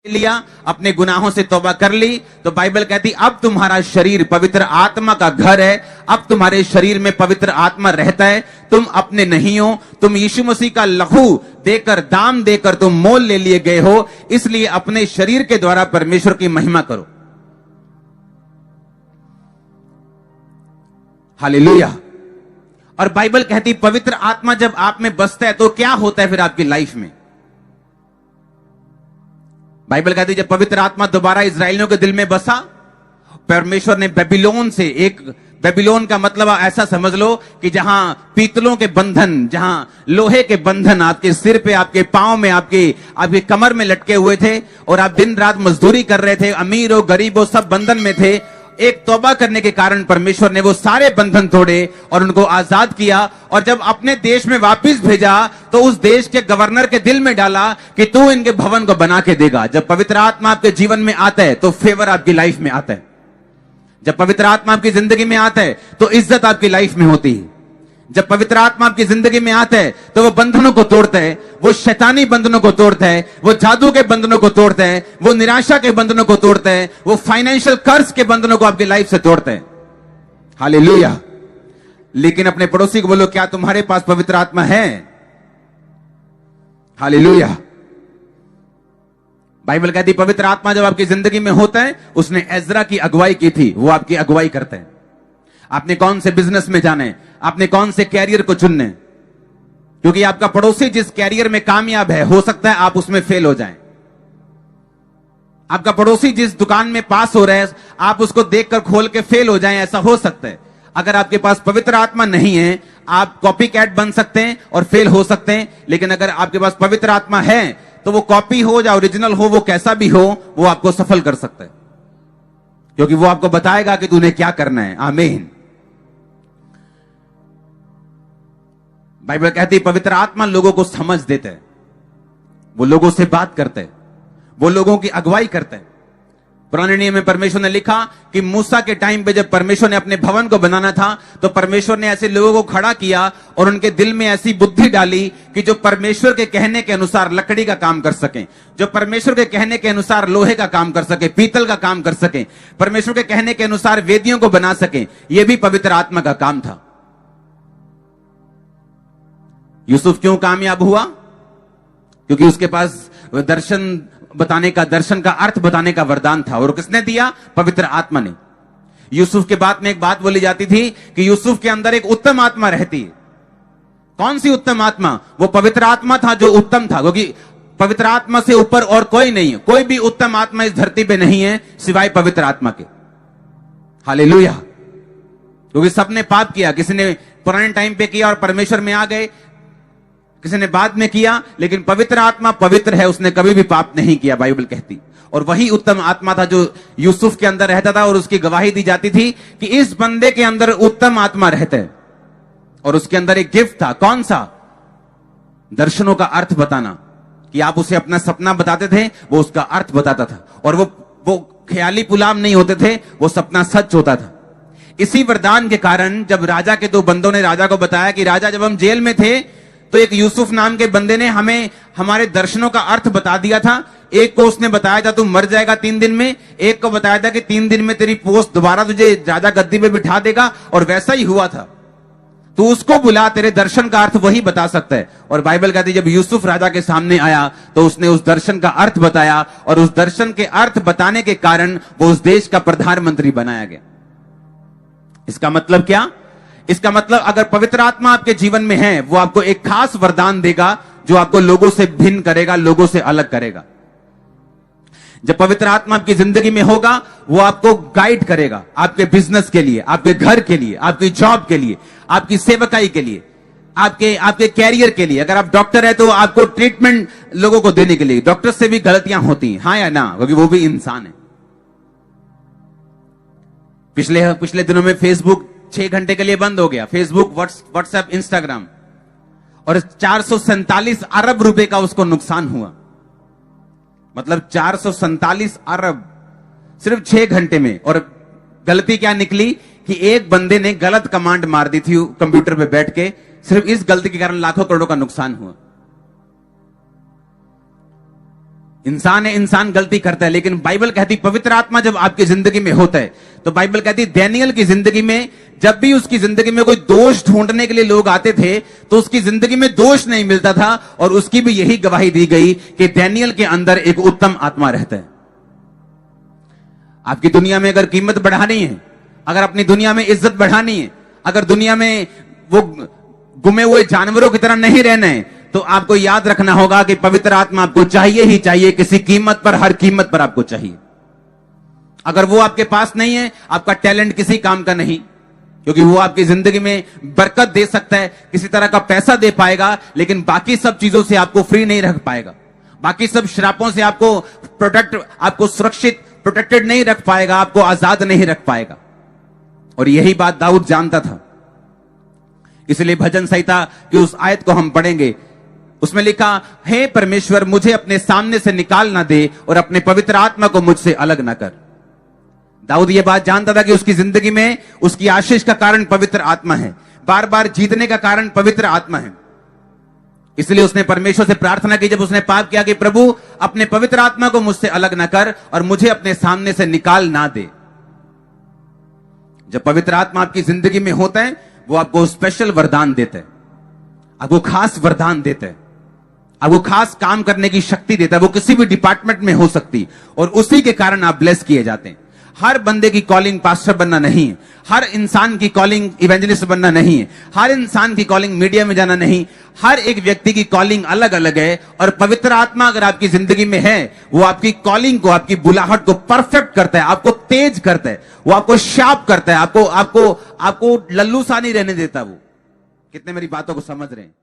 लिया, अपने गुनाहों से तौबा कर ली, तो बाइबल कहती अब तुम्हारा शरीर पवित्र आत्मा का घर है। अब तुम्हारे शरीर में पवित्र आत्मा रहता है। तुम अपने नहीं हो, तुम यीशु मसीह का लहू देकर, दाम देकर तुम मोल ले लिए गए हो। इसलिए अपने शरीर के द्वारा परमेश्वर की महिमा करो। हालेलुया। और बाइबल कहती पवित्र आत्मा जब आप में बसता है तो क्या होता है फिर आपकी लाइफ में। बाइबल कहती जब पवित्र आत्मा दोबारा इजराइलियों के दिल में बसा, परमेश्वर ने बेबीलोन से बेबीलोन का मतलब ऐसा समझ लो कि जहां पीतलों के बंधन, जहां लोहे के बंधन आपके सिर पे, आपके पांव में, आपके कमर में लटके हुए थे और आप दिन रात मजदूरी कर रहे थे, अमीर हो गरीब हो सब बंधन में थे। एक तौबा करने के कारण परमेश्वर ने वो सारे बंधन तोड़े और उनको आजाद किया। और जब अपने देश में वापस भेजा तो उस देश के गवर्नर के दिल में डाला कि तू इनके भवन को बना के देगा। जब पवित्र आत्मा आपके जीवन में आता है तो फेवर आपकी लाइफ में आता है। जब पवित्र आत्मा आपकी जिंदगी में आता है तो इज्जत आपकी लाइफ में होती है। जब पवित्र आत्मा आपकी जिंदगी में आता है तो वो बंधनों को तोड़ता है, वो शैतानी बंधनों को तोड़ता है, वो जादू के बंधनों को तोड़ता है, वो निराशा के बंधनों को तोड़ता है, वो फाइनेंशियल कर्ज के बंधनों को आपकी लाइफ से तोड़ता है। हालेलुया। लेकिन अपने पड़ोसी को बोलो क्या तुम्हारे पास पवित्र आत्मा है? हालेलुया। बाइबल कहती पवित्र आत्मा जब आपकी जिंदगी में होता है, उसने एजरा की अगुवाई की थी, वो आपकी अगुवाई करते हैं। आपने कौन से बिजनेस में जाने, आपने कौन से कैरियर को चुनने, क्योंकि आपका पड़ोसी जिस कैरियर में कामयाब है हो सकता है आप उसमें फेल हो जाएं। आपका पड़ोसी जिस दुकान में पास हो रहा है आप उसको देखकर खोल के फेल हो जाएं, ऐसा हो सकता है। अगर आपके पास पवित्र आत्मा नहीं है आप कॉपी कैट बन सकते हैं और फेल हो सकते हैं। लेकिन अगर आपके पास पवित्र आत्मा है तो वो कॉपी हो या ओरिजिनल हो, वो कैसा भी हो, वो आपको सफल कर सकता है, क्योंकि वो आपको बताएगा कि तूने क्या करना है। आमीन। बाइबल कहती है पवित्र आत्मा लोगों को समझ देता है, वो लोगों से बात करते हैं, वो लोगों की अगुवाई करते हैं। पुराने नियम में परमेश्वर ने लिखा कि मूसा के टाइम पे जब परमेश्वर ने अपने भवन को बनाना था तो परमेश्वर ने ऐसे लोगों को खड़ा किया और उनके दिल में ऐसी बुद्धि डाली कि जो परमेश्वर के कहने के अनुसार लकड़ी का काम कर सकें, जो परमेश्वर के कहने के अनुसार लोहे का काम कर सके, पीतल का काम कर सकें, परमेश्वर के कहने के अनुसार वेदियों को बना सकें। यह भी पवित्र आत्मा का काम था। यूसुफ क्यों कामयाब हुआ? क्योंकि उसके पास दर्शन बताने का, दर्शन का अर्थ बताने का वरदान था। और किसने दिया? पवित्र आत्मा ने। यूसुफ के बाद में एक बात बोली जाती थी कि यूसुफ के अंदर एक उत्तम आत्मा रहती है। कौन सी उत्तम आत्मा? वो पवित्र आत्मा था जो उत्तम था, क्योंकि पवित्र आत्मा से ऊपर और कोई नहीं है। कोई भी उत्तम आत्मा इस धरती पे नहीं है सिवाय पवित्र आत्मा के। हालेलुया। क्योंकि सबने पाप किया, किसी ने पुराने टाइम पे किया और परमेश्वर में आ गए, किसी ने बाद में किया, लेकिन पवित्र आत्मा पवित्र है, उसने कभी भी पाप नहीं किया बाइबल कहती। और वही उत्तम आत्मा था जो यूसुफ के अंदर रहता था और उसकी गवाही दी जाती थी कि इस बंदे के अंदर उत्तम आत्मा रहता है। और उसके अंदर एक गिफ्ट था। कौन सा? दर्शनों का अर्थ बताना। कि आप उसे अपना सपना बताते थे, वो उसका अर्थ बताता था। और वो ख्याली पुलाव नहीं होते थे, वो सपना सच होता था। इसी वरदान के कारण जब राजा के दो बंदों ने राजा को बताया कि राजा जब हम जेल में थे तो एक यूसुफ नाम के बंदे ने हमें हमारे दर्शनों का अर्थ बता दिया था। एक को उसने बताया था तू मर जाएगा 3 दिन में, एक को बताया था कि 3 दिन में तेरी पोस्ट दोबारा तुझे राजा गद्दी पे बिठा देगा, और वैसा ही हुआ था। तू उसको बुला, तेरे दर्शन का अर्थ वही बता सकता है। और बाइबल कहती है जब यूसुफ राजा के सामने आया तो उसने उस दर्शन का अर्थ बताया, और उस दर्शन के अर्थ बताने के कारण वो उस देश का प्रधानमंत्री बनाया गया। इसका मतलब क्या? इसका मतलब अगर पवित्र आत्मा आपके जीवन में है वो आपको एक खास वरदान देगा जो आपको लोगों से भिन्न करेगा, लोगों से अलग करेगा। जब पवित्र आत्मा आपकी जिंदगी में होगा वो आपको गाइड करेगा, आपके बिजनेस के लिए, आपके घर के लिए, आपकी जॉब के लिए, आपकी सेवकाई के लिए, आपके कैरियर के लिए। अगर आप डॉक्टर है तो आपको ट्रीटमेंट लोगों को देने के लिए। डॉक्टर से भी गलतियां होती हैं, हाँ या ना, क्योंकि वो भी इंसान है। पिछले दिनों में फेसबुक 6 घंटे के लिए बंद हो गया। फेसबुक, व्हाट्सएप, इंस्टाग्राम, और 447 अरब रुपए का उसको नुकसान हुआ। मतलब 447 अरब सिर्फ 6 घंटे में। और गलती क्या निकली कि एक बंदे ने गलत कमांड मार दी थी कंप्यूटर पे बैठ के। सिर्फ इस गलती के कारण लाखों करोड़ों का नुकसान हुआ। इंसान है, इंसान गलती करता है, लेकिन बाइबल कहती पवित्र आत्मा जब आपकी जिंदगी में होता है, तो बाइबल कहती दानियेल की जिंदगी में जब भी उसकी जिंदगी में कोई दोष ढूंढने के लिए लोग आते थे, तो उसकी जिंदगी में दोष नहीं मिलता था, और उसकी भी यही गवाही दी गई कि दानियेल के अंदर एक उत्तम आत्मा रहता है। आपकी दुनिया में अगर कीमत बढ़ानी है, अगर अपनी दुनिया में इज्जत बढ़ानी है, अगर दुनिया में वो गुमे हुए जानवरों की तरह नहीं रहना है, तो आपको याद रखना होगा कि पवित्र आत्मा आपको चाहिए ही चाहिए, किसी कीमत पर, हर कीमत पर आपको चाहिए। अगर वो आपके पास नहीं है, आपका टैलेंट किसी काम का नहीं, क्योंकि वो आपकी जिंदगी में बरकत दे सकता है, किसी तरह का पैसा दे पाएगा, लेकिन बाकी सब चीजों से आपको फ्री नहीं रख पाएगा, बाकी सब श्रापों से आपको सुरक्षित, प्रोटेक्टेड नहीं रख पाएगा, आपको आजाद नहीं रख पाएगा। और यही बात दाऊद जानता था। इसलिए भजन संहिता की उस आयत को हम पढ़ेंगे, उसमें लिखा, हे परमेश्वर मुझे अपने सामने से निकाल ना दे और अपने पवित्र आत्मा को मुझसे अलग ना कर। दाऊद ये बात जानता था कि उसकी जिंदगी में उसकी आशीष का कारण पवित्र आत्मा है, बार बार जीतने का कारण पवित्र आत्मा है। इसलिए उसने परमेश्वर से प्रार्थना की, जब उसने पाप किया, कि प्रभु अपने पवित्र आत्मा को मुझसे अलग ना कर और मुझे अपने सामने से निकाल ना दे। जब पवित्र आत्मा आपकी जिंदगी में होता है, वो आपको स्पेशल वरदान देता है, आपको खास वरदान देता है, आपको खास काम करने की शक्ति देता है। वो किसी भी डिपार्टमेंट में हो सकती, और उसी के कारण आप ब्लेस किए जाते हैं। हर बंदे की कॉलिंग पास्टर बनना नहीं है, हर इंसान की कॉलिंग इवेंजलिस्ट बनना नहीं है, हर इंसान की कॉलिंग मीडिया में जाना नहीं। हर एक व्यक्ति की कॉलिंग अलग अलग है, और पवित्र आत्मा अगर आपकी जिंदगी में है, वो आपकी कॉलिंग को, आपकी बुलाहट को परफेक्ट करता है, आपको तेज करता है, वो आपको शार्प करता है, आपको लल्लू सा नहीं रहने देता। वो कितने मेरी बातों को समझ रहे हैं?